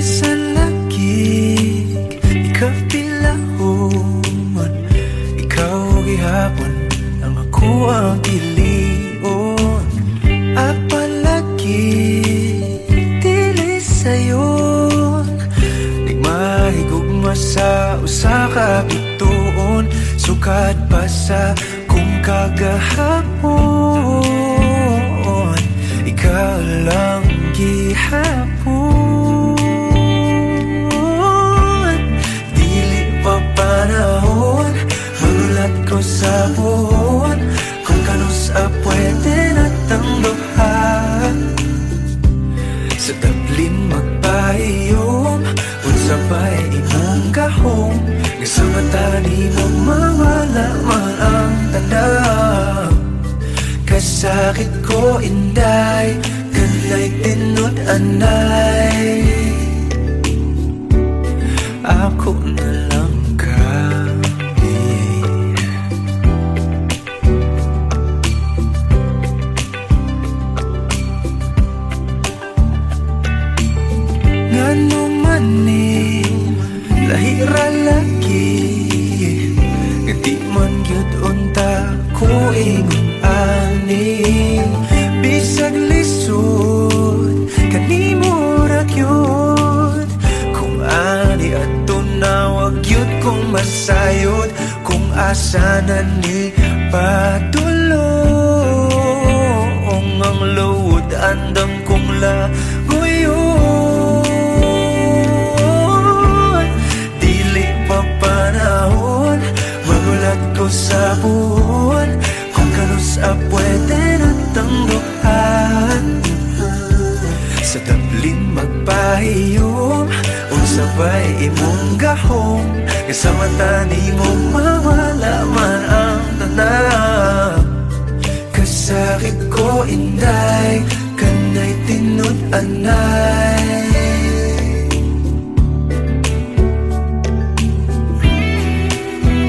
Bisan lagig ikapilahon, ikaw gihapon ang ako ang ilion. Apalagi dili sayon, di mahigugma sa usa ka bituon. Sukad pa sa kung kagahapon, ikaw lang gihapon. Dili pa panahon, magulat ko sa buhon, kung kanusa pwede natang duha. Sa tablin magpahiyom, unsa ba'y imong gahom, nga sa mata ni mo mawala man ang tanaw. Kasakit ko inday, kanay tinod anay, ako na lang kami. Ngano man ni lahira lagi, nga di man gyud unta ko ingon ani. Bisag lisod kanimo ra gyud, kung ani ato na wag gyud kong masayod. Kung asa na ni padulong ang load, andam kong laguyon. Dili pa panahon, magulat ko sa buwan, kung kanusa pwede natang duhan. Sa tablin magpahiyom, unsa ba'y imong gahom, nga sa mata ni mo mawala man ang tanaw. Kasakit ko inday, kanay tinod anay,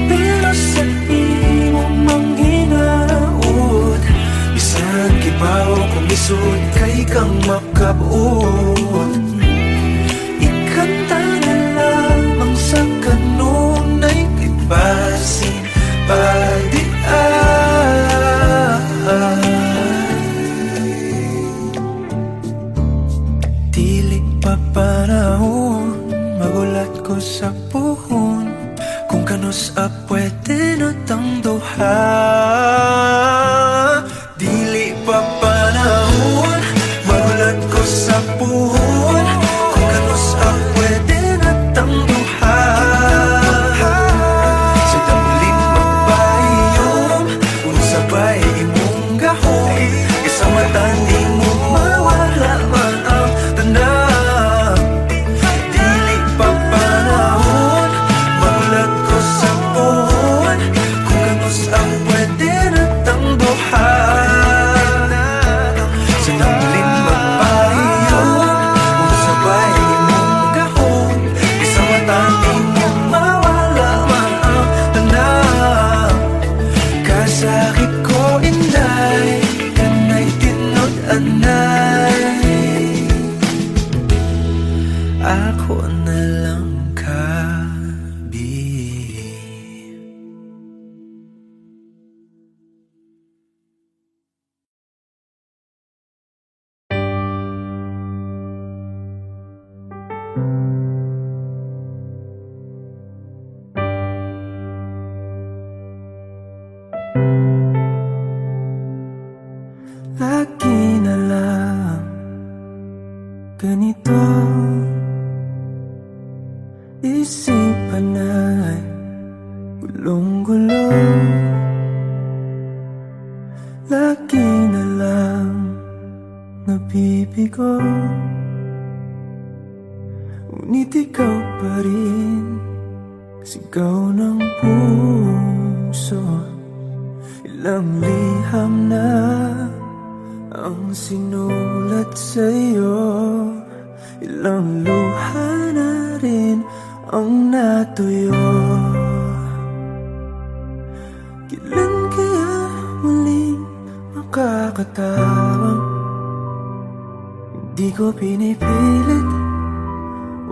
pero sa imong manghinaot, bisan kibaw kung lisod kay kang makabuot. Ikanta na lamang sa kanunay kay basin padiay. Dili pa panahon, magulat ko sa puhon, kung kanusa pwede natang duha. Dili pa panahon, magulat ko sa puhon, kung kanusa pwede natang duha. Sa tablin magpahiyom, unsa ba'y imong gahom, isa mata di mo mawala man ang tanaw. Dili pa panahon, magulat ko sa puhon, kung kanusa pwede natang duha. Sa tablin magpahiyom, unsa ba'y imong gahom, isa mata di mo mawala man ang tanaw. Kasakit ko inday, kanay tinod anay, ako na lang kabi. Lagi na lang ganito, isipan ay gulong-gulo. Lagi na lang nabibigo, ngunit ikaw pa rin sigaw ng puso. Ilang liham na ang sinulat sa'yo, ilang luha na rin ang natuyo. Kailan kaya muling makakatawang? Hindi ko pinipilit,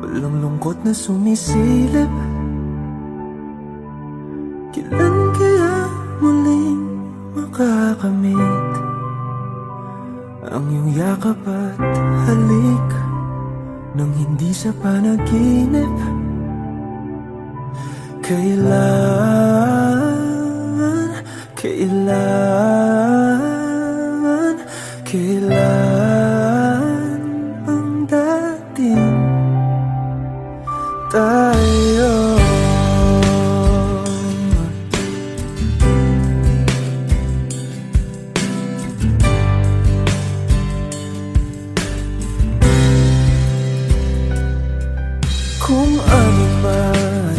walang lungkot na sumisilip. Kailan kaya muling makakamit ang iyong yakap at halik nang hindi sa panaginip? Kailan ang dating tayo? Kung ano man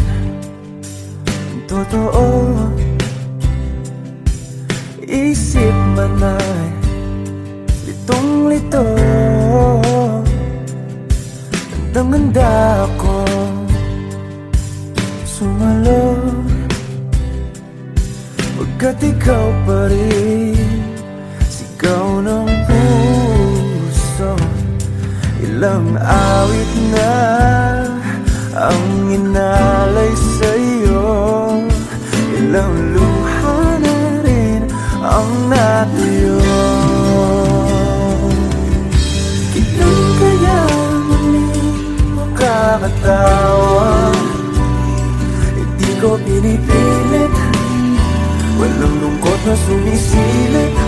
ang totoo, isip man ay litong-lito. Handang-handa ako sumalo, pagkat ikaw pa rin sigaw ng puso. Ilang awit na ang inalay sa'yo, ilang luha na rin ang natuyo. Kailan kaya muling makakatawa? Hindi ko pinipilit, walang lungkot na sumisilip.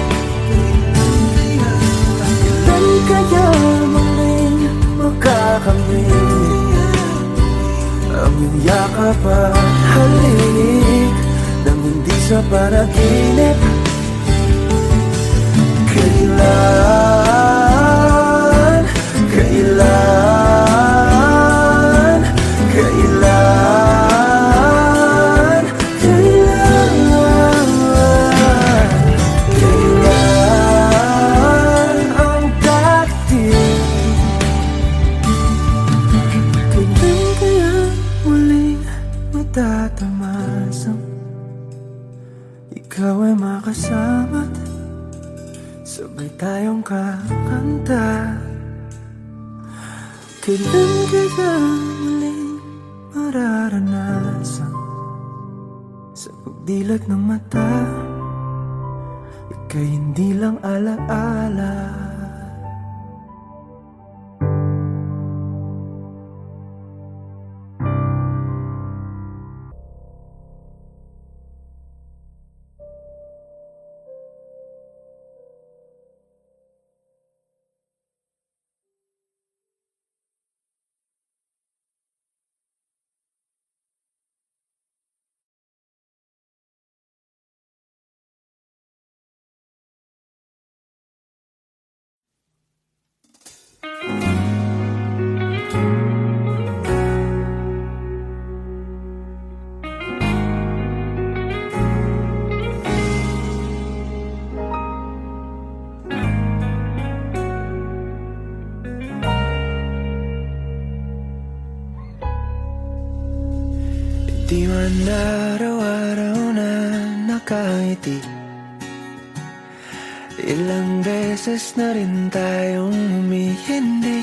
Kailan kaya muling makakamit ang iyong yakap at halik nang hindi sa panaginip? Kailan, kailan, kailan, kailan, kailan ang dating? Kailan kaya muling matatamasang ikaw ay makasama't sabay tayong kakanta? Kailan kaya muling mararanasan sa pagdilat ng mata ika'y hindi lang alaala? Di man araw-araw na nakangiti, ilang beses na rin tayong humihindi.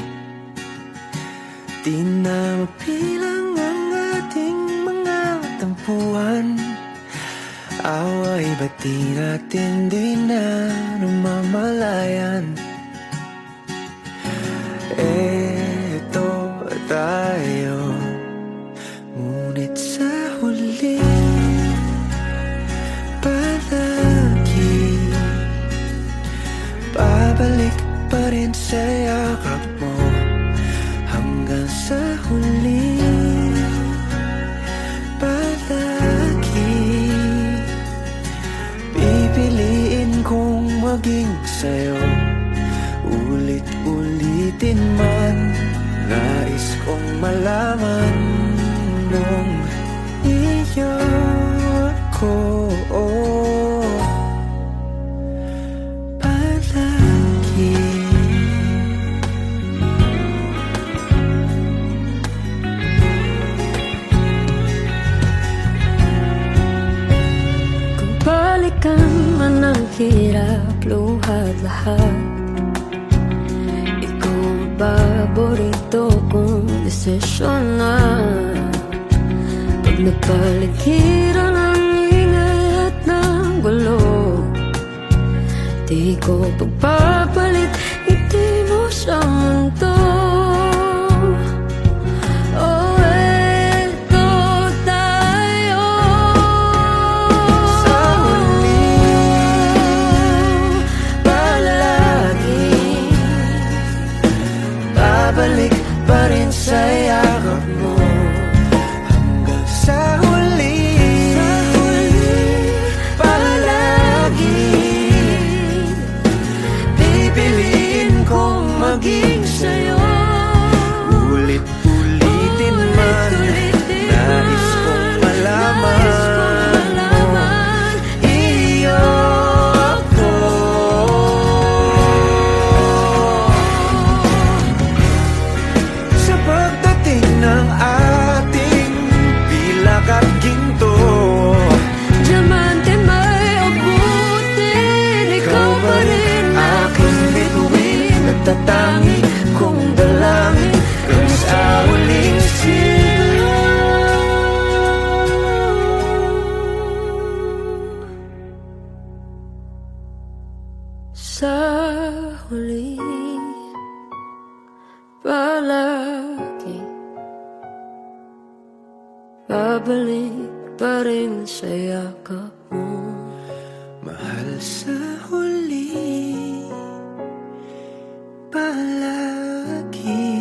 Di na mapilang ang ating mga tampuhan, away ba't di natin di na namamalayan? Eto tayo, ngunit sa huli palagi babalik pa rin sa yakap mo. Hanggang sa huli palagi pipiliin kong maging sa'yo. Ulit-ulitin man, nais kong malaman nung iyo ako palagi. Kung balikan man ang hirap, luha't lahat, ikaw ang paborito kong desisyon na. Pag napaligiran ang ingay at ng gulo, di ko pagpapalit ngiti mo sa mundo. Oh, eto tayo Sa huli, palagi, babalik pa rin sa yakap mo. Hanggang sa huli, palagi, pipiliin kong maging sa'yo. Ulit-ulitin man, nais kong malaman mo, iyo ako. Sa pagdating ng ating pilak at ginto, diamante may abutin, ikaw pa rin aking bituin, nagtatangi kong dalangin kung sa huling sigaw. sa huli, palagi, babalik pa rin sa yakap mo. Mahal sa huli, palagi,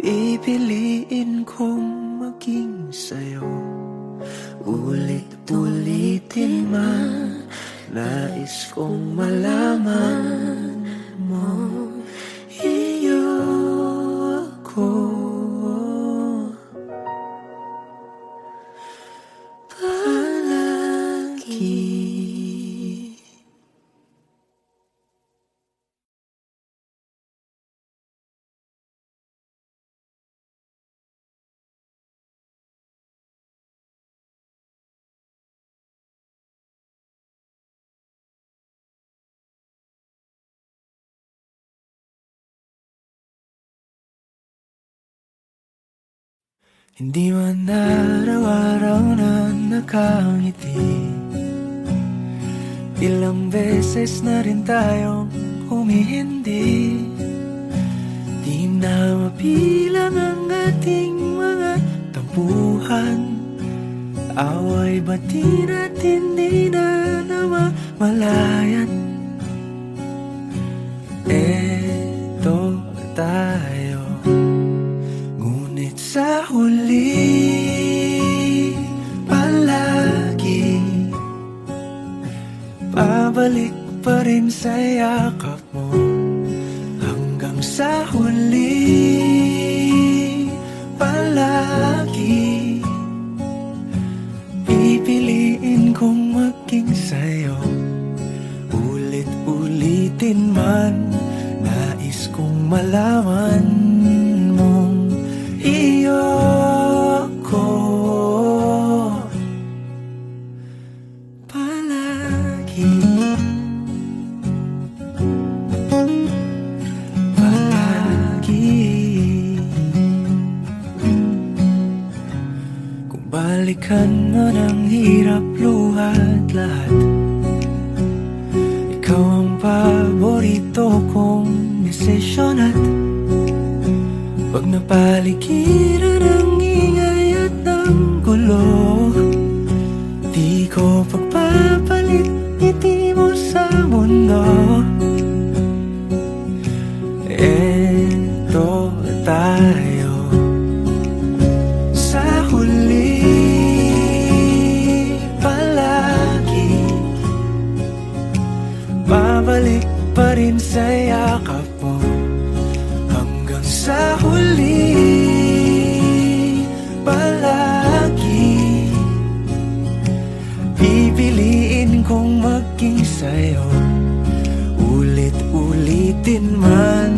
pipiliin kong maging sa'yo. Ulit-ulitin man, nais kong malaman mo, iyo ako. Palagi. Hindi man araw-araw na nakangiti, ilang beses na rin tayong humihindi. Di na mapilang ang ating mga tampuhan, away bati natin di na namamalayan. Eto tayo, ngunit sa huli, palagi, babalik pa rin sa yakap mo. Hanggang sa huli, palagi, pipiliin kong maging sa'yo. Ulit-ulitin man, nais kong malaman mong iyo ako. Palagi, palagi. Kung balikan mo ng hirap, luha at lahat, ikaw ang paborito kong desisyon. At pag napaligiran ang ingay at ng gulo, di ko pagpapalit ngiti mo sa mundo. Eto tayo, sa huli, palagi, babalik pa rin sa yakap mo. Hanggang sa huli, palagi, pipiliin kong maging sa'yo. Ulit-ulitin man,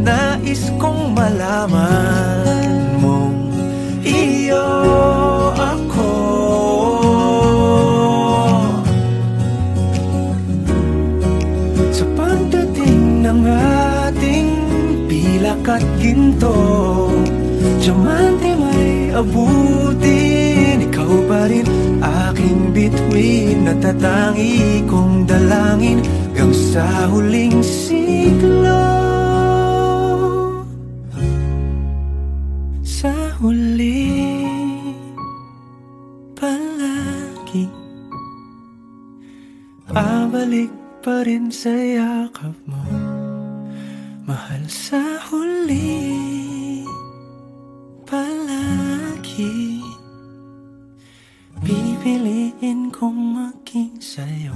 nais kong malaman mong iyo ako. Sa pagdating ng ating pilak at ginto, diamante may abutin. Ikaw pa rin aking bituin, natatangi kong dalangin hanggang sa huling siglo. Sa huli palagi babalik pa rin sa yakap mo, mahal. Sa huli palagi pipiliin kong maging sa'yo.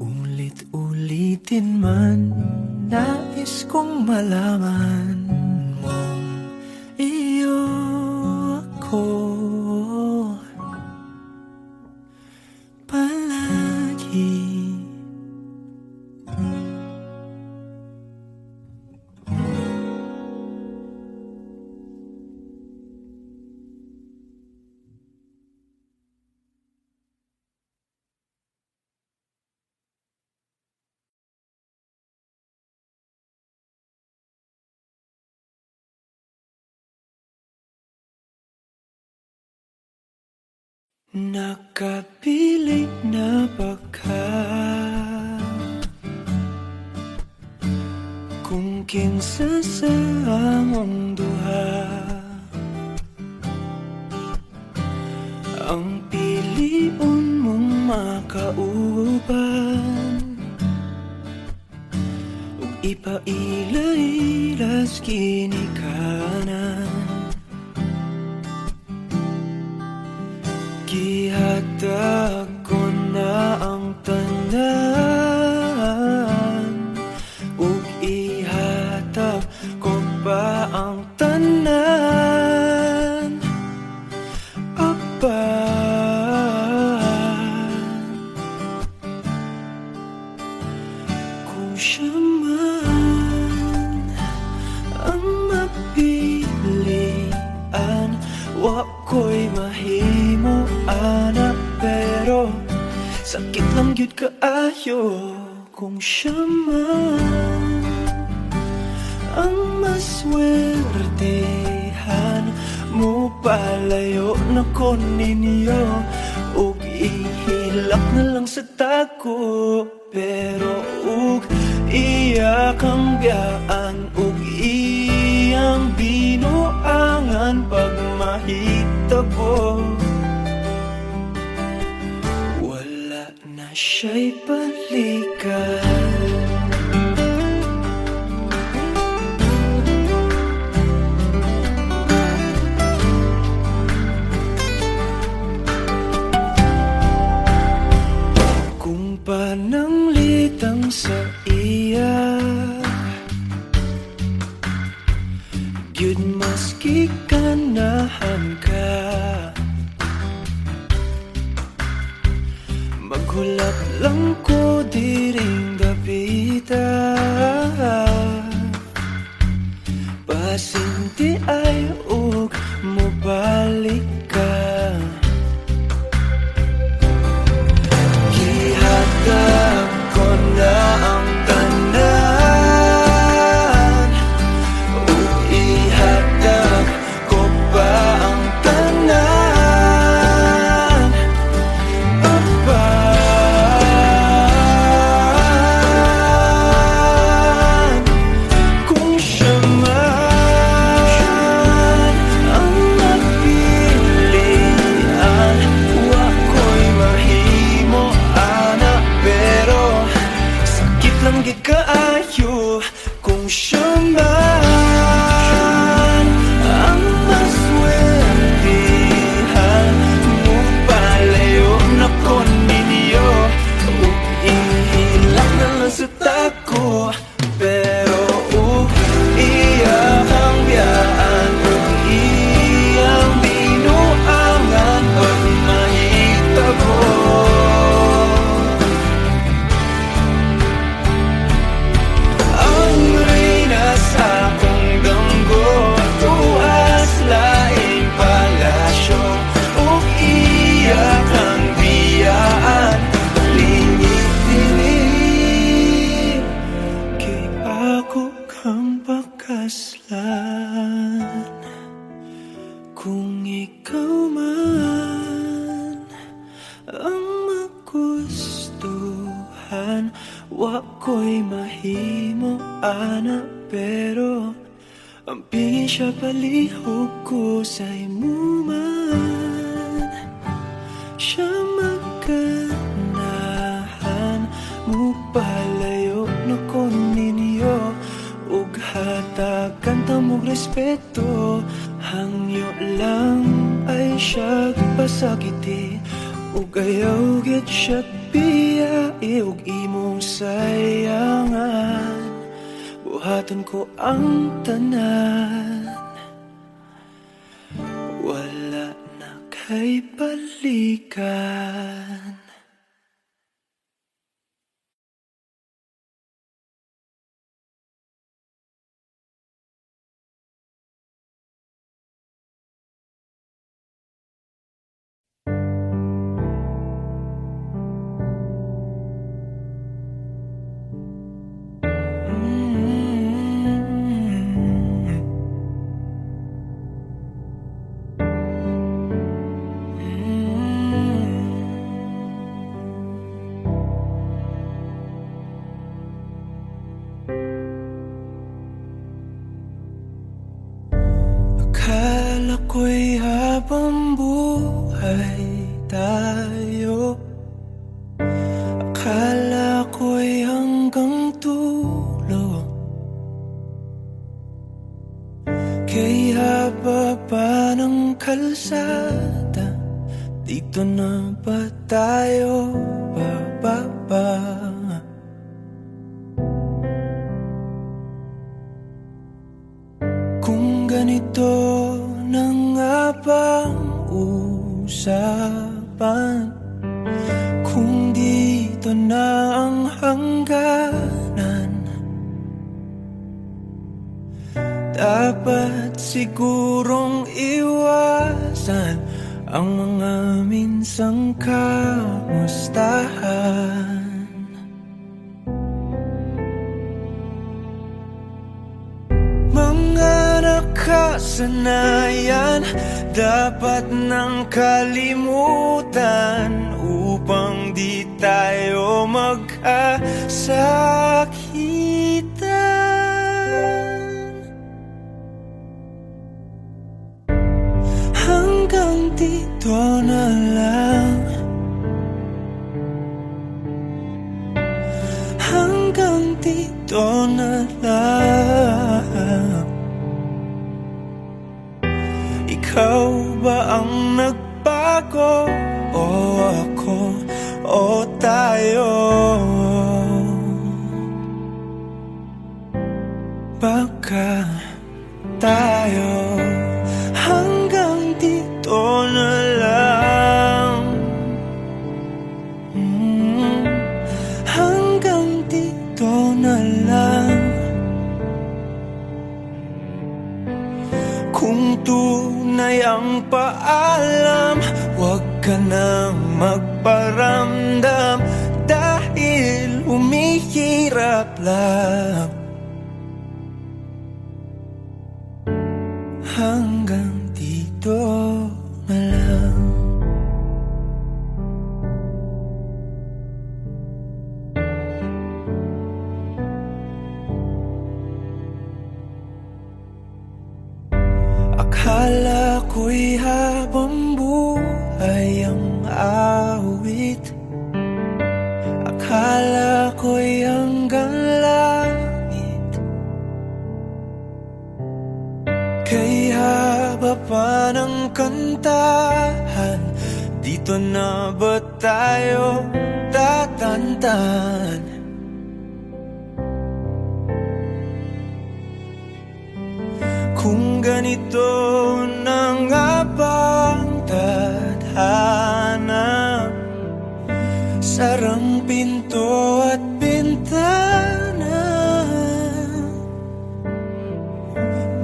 Ulit-ulitin man, nais kong malaman mo, iyo ako palagi. Nakapilit na ba ka kung kinsa sa among duha ang piliun mong makauban, ug ipailailas kinikanan. Gihatag ko na ang tanan, ug ihatag ko pa ang tanan. Apan kung siya man ang mapilian, wa ko'y mahimo ana, pero sakit lang yun kaayo kung siya man ang maswertehan mo. Palayo na ko ninyo, ug ihilak na lang sa tako, pero ug iya kang biyaan, ug iyang binuangan pag mahitabo. Wala na siya'y balikan. Kung pananglitang sa iya, gyud maski ganahan ka, maghulap lang ko diring dapita, pasinti ay ug mobalik ka. Gihatag ko na ang tanan, ug ihatag ko pa ang tanan. Apan kung siya man ang nagpili gustuhan. Wa ko'y mahimo ana, pero ang pingin siya palihog ko sa imuman. Siya magkanahan mo palayo na ko ninyo, ug hatagan ta mong respeto. Hangyo lang ay siya pasakiti, ug ayaw gid siya biyai, ug imong sayangan. Buhaton ko ang tanan, wala na kay balikan. Akala ko'y habang buhay tayo, akala ko'y hanggang dulo. Kay haba pa ng kalsada, dito na ba tayo bababa? Kung ganito na nga bang usapan, kung dito na ang hangganan, dapat sigurong iwasan ang mga minsang kamustahan. Mga nakasanayan dapat nang kalimutan, upang di tayo magkasakitan. Hanggang dito na lang, hanggang dito na lang. Ikaw ba ang nagbago, o ako, o tayo? Baka tayo hanggang dito na lang, hanggang dito na lang. Kung tunay ang paalam, huwag ka nang magparamdam, dahil humihirap lang. Hanggang dito na lang. Akala ko'y habang buhay ang awit, akala ko'y hanggang langit. Kay haba pa ng kantahan, dito na ba tayo tatantan? Kung ganito na nga bang tadhana, sarang pinto at bintana,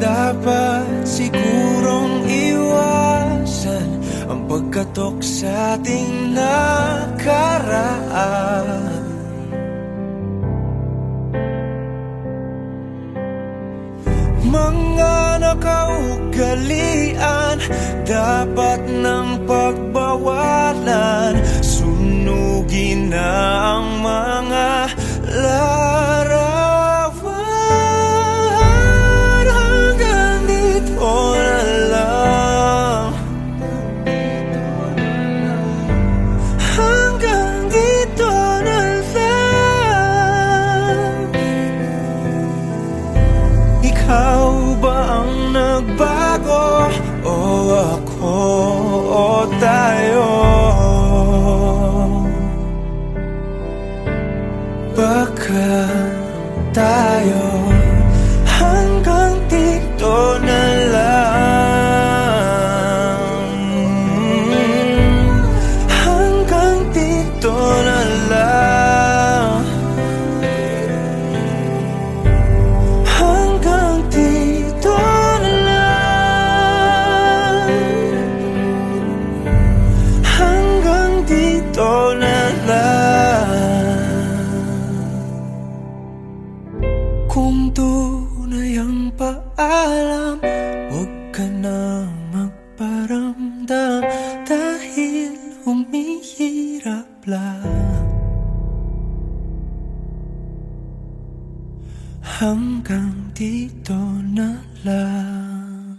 dapat sigurong iwasan ang pagkatok sa ating nakaraan. Mga nakaugalian dapat ng pagbawalan, sunugin baka tayo hanggang dito na lang. Hanggang dito na lang. Hanggang dito na lang. Hanggang dito na lang. Kung tunay ang paalam, huwag ka na magparamdam, dahil humihirap lang. Hanggang dito na lang.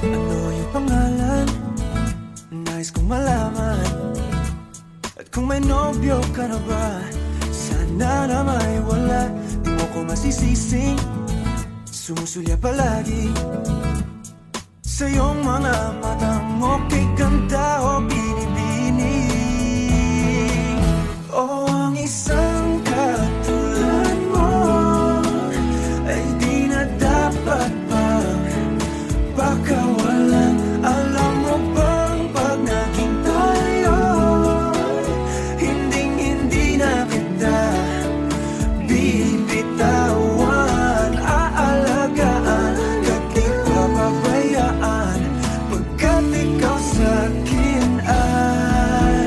Ano yung pangalan? Nais kong malaman. At kung may nobyo ka na ba, sana na may wala. Di mo ko masisising sumusulya palagi sa iyong mga matang okay ganda o binibini. O ang isang katulad mo ay di na dapat pang pakawalan. Alam mo bang pag naging tayo, hinding-hindi na kita bibitawan. Aalagaan at di papabayaan, pagkat ikaw sa'kin ay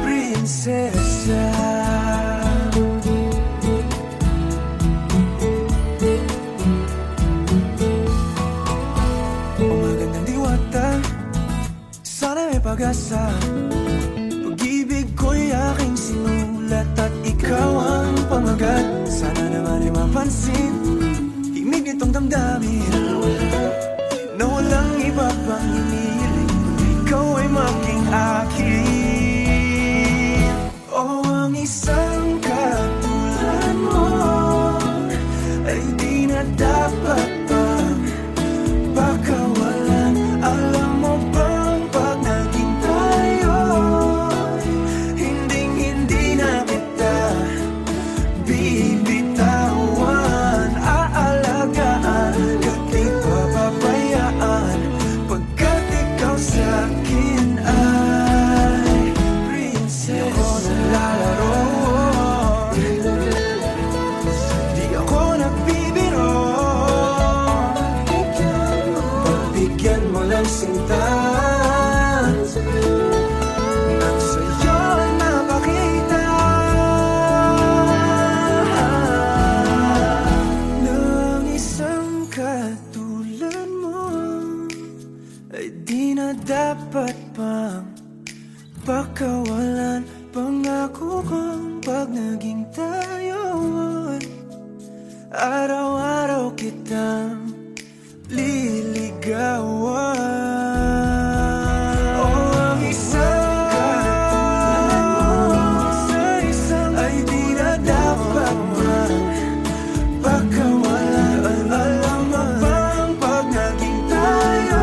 prinsesa. O magandang diwata, sana may pag-asa. Pag-ibig ko'y aking sinulat at ikaw ang pamagat. Sana naman ay mapansin himig nitong damdamin na walang iba pang hinihiling, ikaw ay maging akin. O ang isang katulad mo ay di na dapat pang pakawalan. Alam mo bang pag naging tayo, hinding-hindi na kita bibitawan. Aalagaan at di papabayaan, pagkat ikaw sa'kin ay prinsesa. Di ako naglalaro, di ako nagbibiro. Pagbigyan mo lang sinta, nang sa'yo ay mapakita ng isang katulad mo ay di na dapat pang pakawalan. Pangako kong pag naging tayo, araw-araw kitang liligawan. O ang isang katulad mo sa isang ay di na dapat pang pakawalan. Alam mo bang pag naging tayo,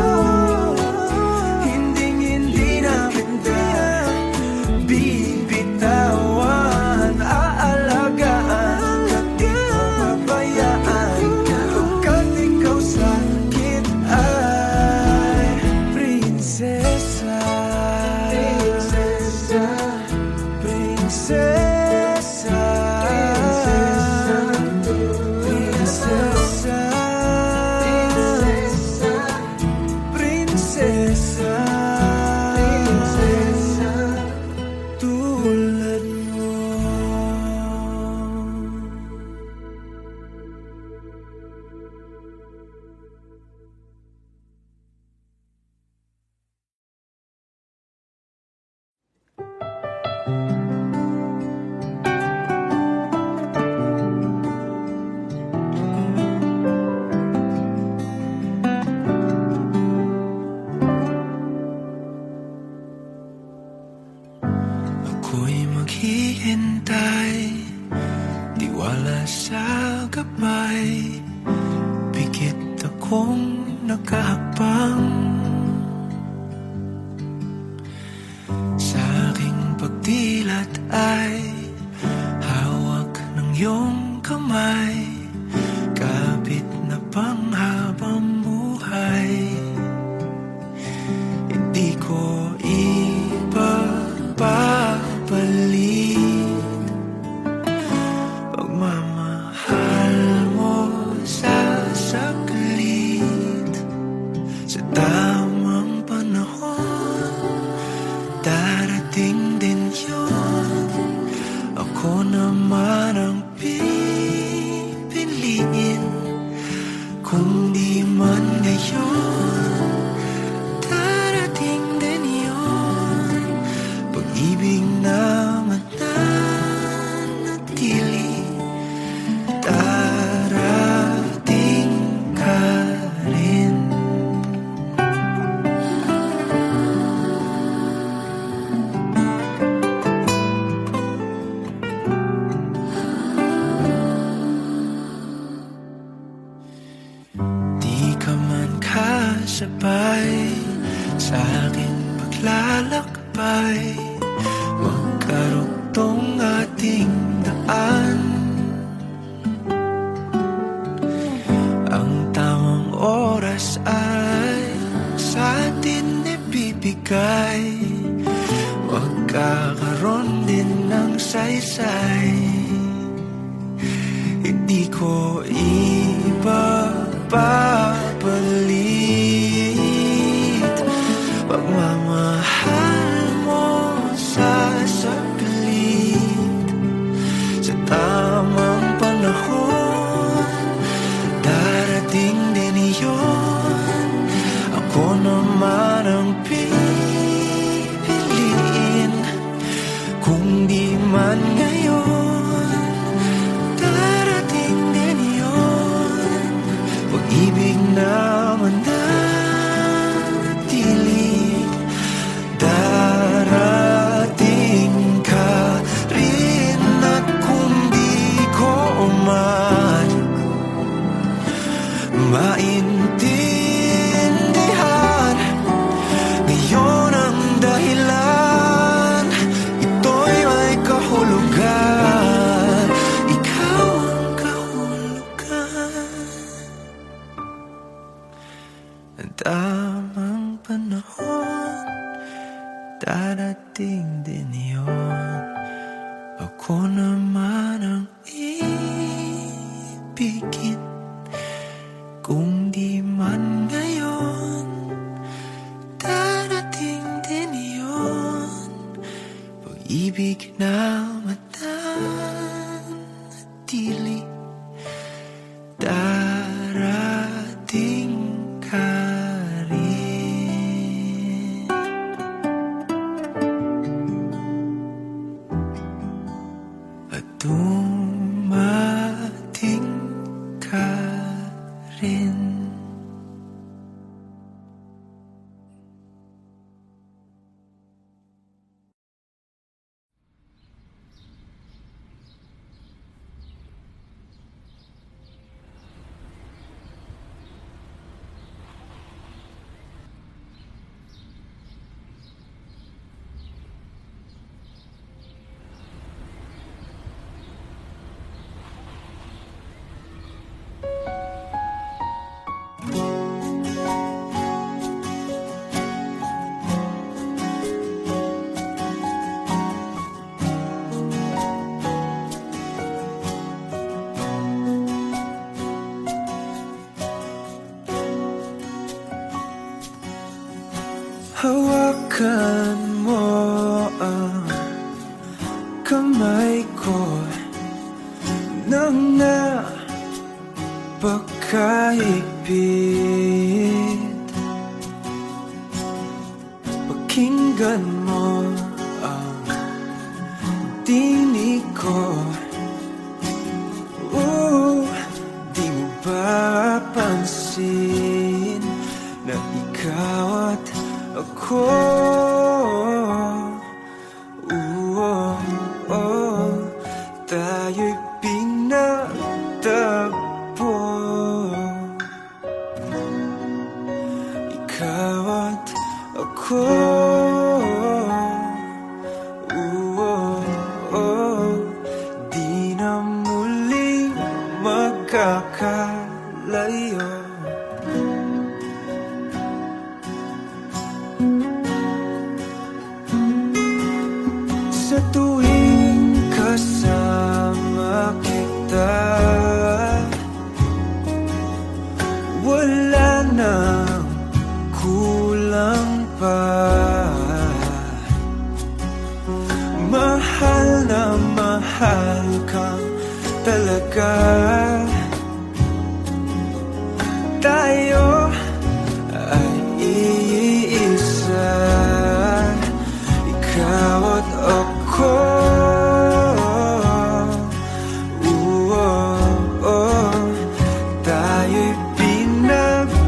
hinding-hindi na kita bibitawan. Aalagaan at di papabayaan, ka ba'y pikit akong nakahakbang sa aking pagdilat ay hawak ng iyong kamay, kapit na panghabang buhay. Hindi ko ipapalit pagmamahal mo sa saglit. Sa tamang panahon darating din yun. Ako naman ang pipiliin, kung di man ngayon darating din yun. Pag-ibig na mananatili, darating ka rin. Di ka man kasabay sa aking paglalakbay, magkarugtong ating daan. Ang tamang oras ay sa atin ibibigay, magkakaroon din ng saysay. Hindi ko ipapalit pagmamahal mo sa saglit. Sa tamang panahon darating din iyon. Ako naman ang pipiliin, kung di man ngayon darating din yun. Pag-ibig na mananatili, darating ka rin. At kung di ko man maintindihan ngayon ang dahilan, ito'y may kahulugan. Ikaw ang kahulugan. Ang tamang panahon darating din yun. Ako naman ang ibigin, kung di man ngayon darating din yun. Pag-ibig na mananatili, darating ka rin. At dumating ka rin. Hawakan mo ang kamay ko nang napakahigpit. Pakinggan mo ang tinig ko. Di mo ba pansin na ikaw at ako, tayo'y pinagtagpo. makakalayo. Sa tuwing kasama kita, wala nang kulang pa. Mahal na mahal kang talaga. Tayo ay iisa, ikaw at ako. Tayo'y pinagtagpo,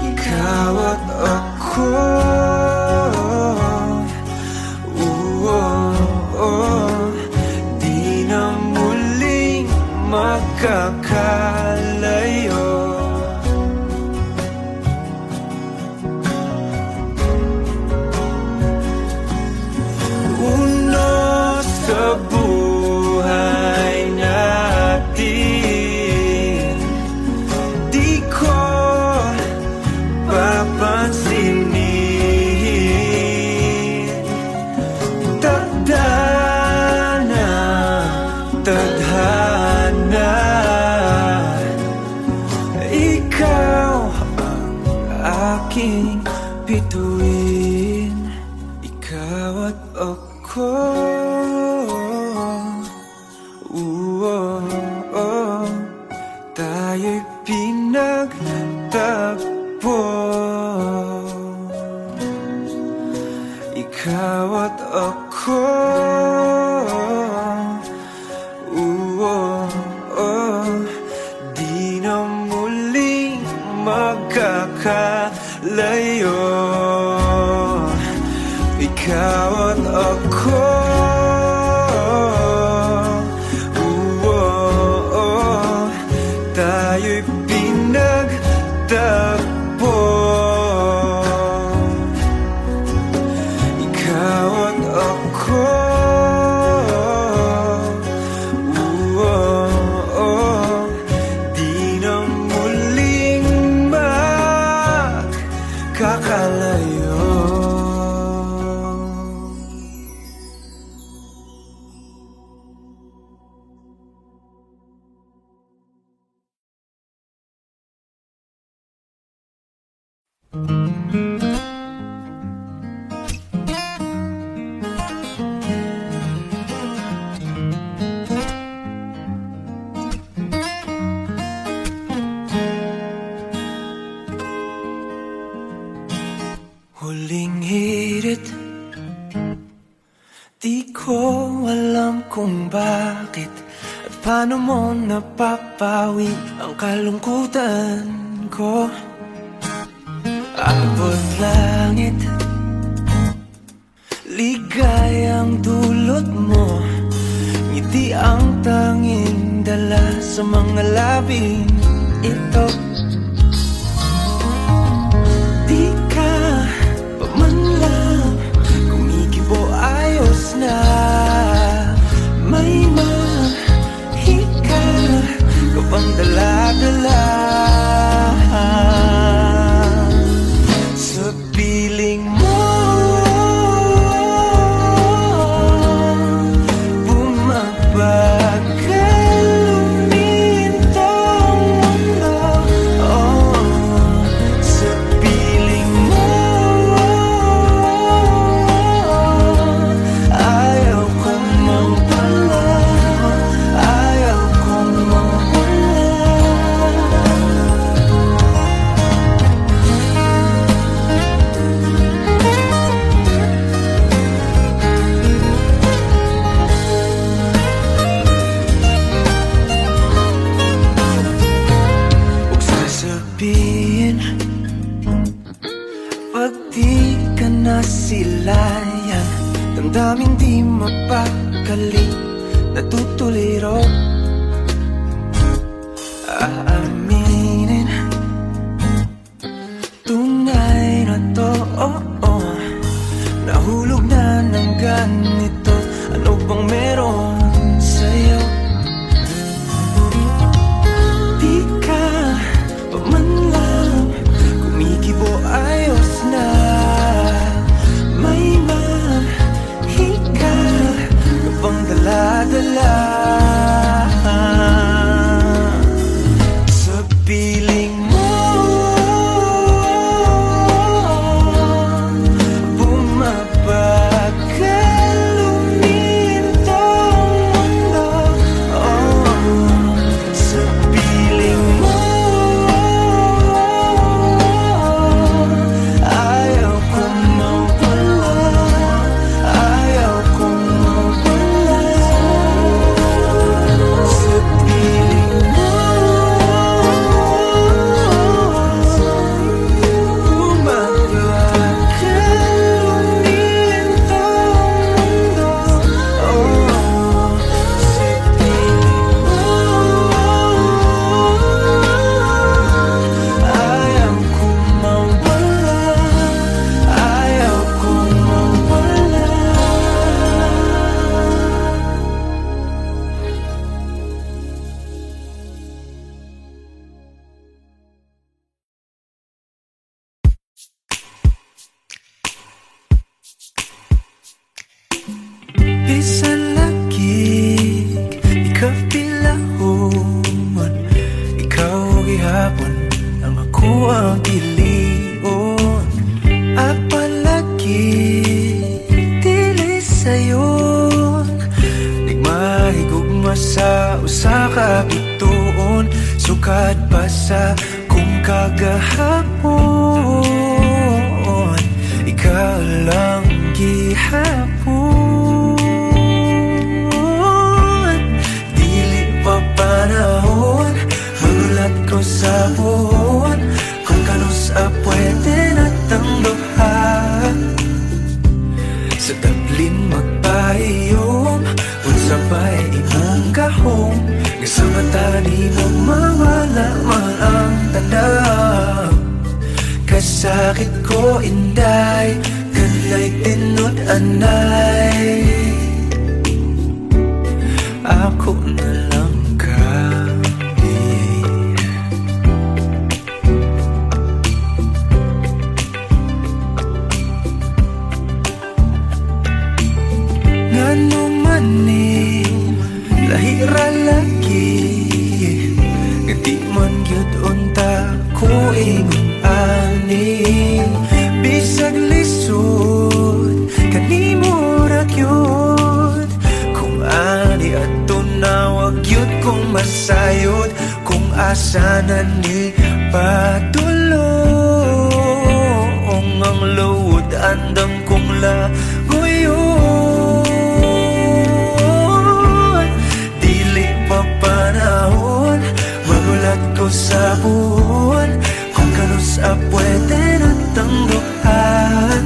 ikaw at ako. Di na muling makakalayo. Uno sa buhay natin, di ko papansinin. Tadhana, tadhana, ikaw ang aking bituin, ikaw at ako. Tayo'y pinagtagpo, ikaw at ako. Di na muling magkakalayo, ikaw at ako. Tayo'y pinagtagpo, ikaw at ako. Di na muling magkakalayo. Huling hirit, di ko alam kung bakit at paano mo napapawi ang kalungkutan ko. Abot langit, ligayang dulot mo, ngiti ang tanging dala sa mga labing ito. Di ka pa man lang kumikibo, ayos na. May mahika ka pang dala-dala sa piling mo. Bumabagal luminto ang mundo, sa piling mo. Ayaw kong mawala, ayaw kong mawala. Huwag sasabihin pag di ka nasilayan, damdaming di mapakali, natutuliro. Aaminin, tunay na to, nahulog na ng ganito. Ano bang meron sa'yo? Di ka pa man lang kumikibo, ayos na. May mahika ka bang dala-dala sa piling mo? Bumabagal uminto ang mundo, sa piling mo. Ayaw kong mawala, ayaw kong mawala sa piling mo. Bisan lagig, ikaw pilahon, ikaw gihapon, ang ako ang ilion. At palagi dili sayon, nagmahigugma sa usa ka bituon. Sukad pa sa kung kagahapon, ikaw lang gihapon. Panahon, magulat ko sa buwan, kung kanus pwede natang duha. Sa tablin magpahiyom, unsa ba'y imong gahom, nga sa mata ni mo mawala man ang tanaw. Kasakit ko inday, kanay tinod anay, ako na lang lahira lagi, nga di man gyud unta ko ingon ani. Bisag lisod kanimo ra gyud, kung ani ato na wag gyud kong masayod, kung asa na ni padulong ang luod andam kong lagoyon. Panahon, magulat ko sa buwan, kung kanus pwede natang duhan.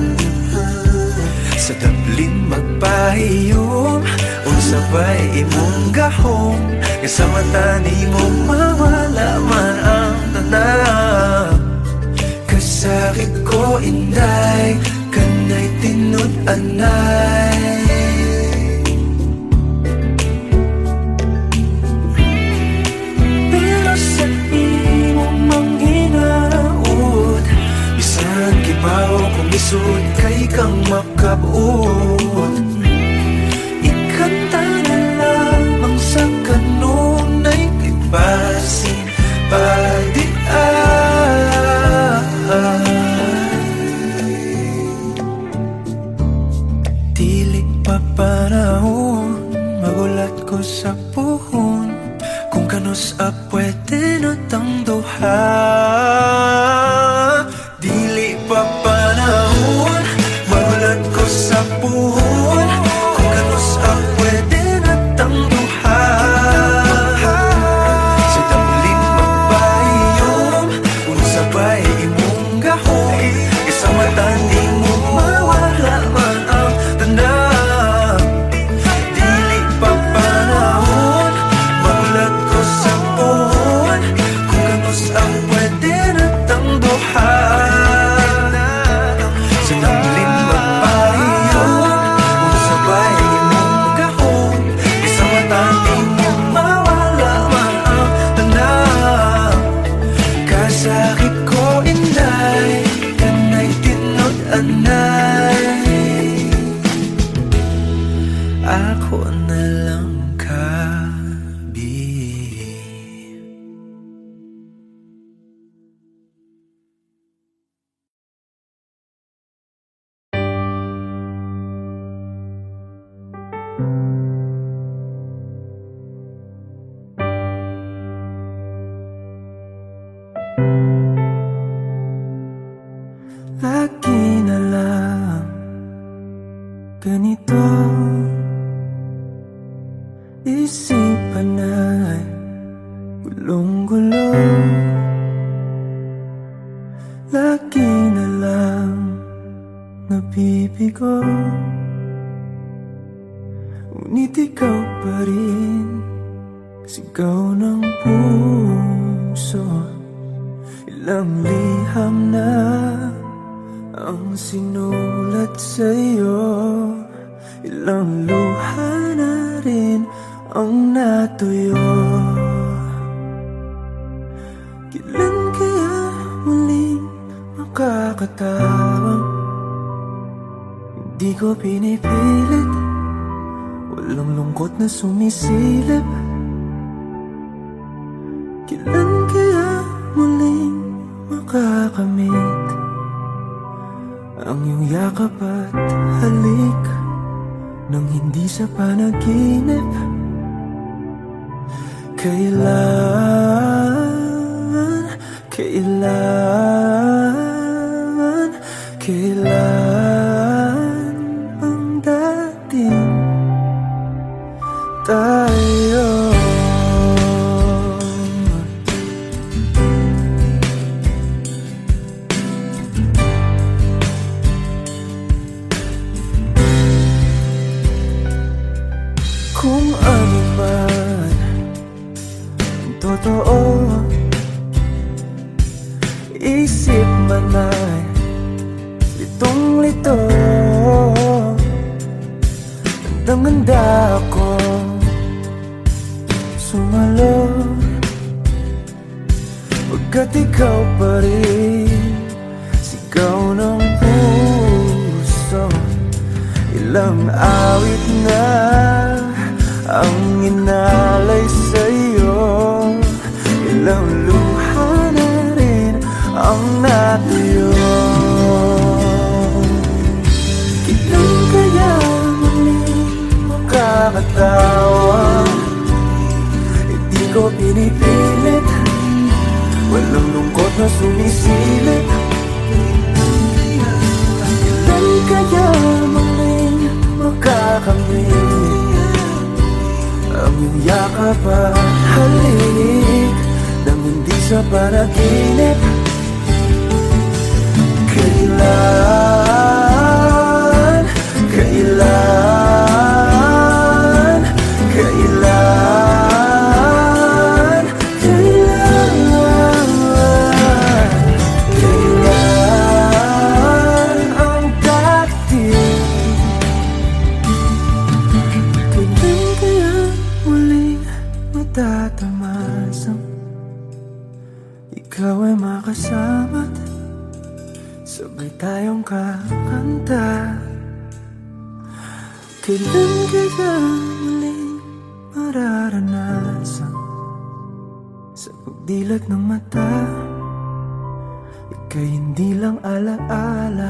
Sa tablin magpahiyom, unsa ba'y imong gahom, nga sa mata ni mo mawala man ang tanaw. Kasakit ko inday, kanay tinod anay, kibaw kung isod kay kang makabuot. Ikanta na lamang sa kanunay kay basin pagdian. Dili pa panahon, magulat ko sa puhon, kung kanus pwede natang duha. Dili pa panahon, magulat ko sa puhon, kung kanus pwede natang duha. Sa tablin magpahiyom, unsa ba'y imong gahom, isa mata di mo mawala man ang tanaw. Dili pa panahon, magulat ko sa puhon, kung kanus pwede natang duha. ako na lang kabi. Lagi na lang ganito, isipan ay gulong-gulo. Lagi na lang nabibigo, ngunit ikaw pa rin sigaw ng puso. Ilang liham na ang sinulat sa'yo, ilang luha na rin ang natuyo. Kailan kaya muling makakatawang? Hindi ko pinipilit, walang lungkot na sumisilip. Kailan kaya muling makakamit ang iyong yakap at halik nang hindi sa panaginip? Kailan ang dating tayo? Kung ano man ang totoo, isip man ay litong-lito. Handang-handa ako sumalo, pagkat ikaw pa rin sigaw ng puso. Ilang awit na ang inalay sa'yo, ilang luha na rin ang natuyo. Kailan kaya muling makakatawa? Hindi ko pinipilit, walang lungkot na sumisilip. Kailan kaya muling makakamit ang iyong yakap at halik nang hindi sa panaginip? Kailan, kailan, kailan, kailan ang dating? Kailan kaya muling matatamasang ikaw ay makasama't sabay tayong kakanta? Kailan kaya muling mararanasan sa pagdilat ng mata ika'y hindi lang alaala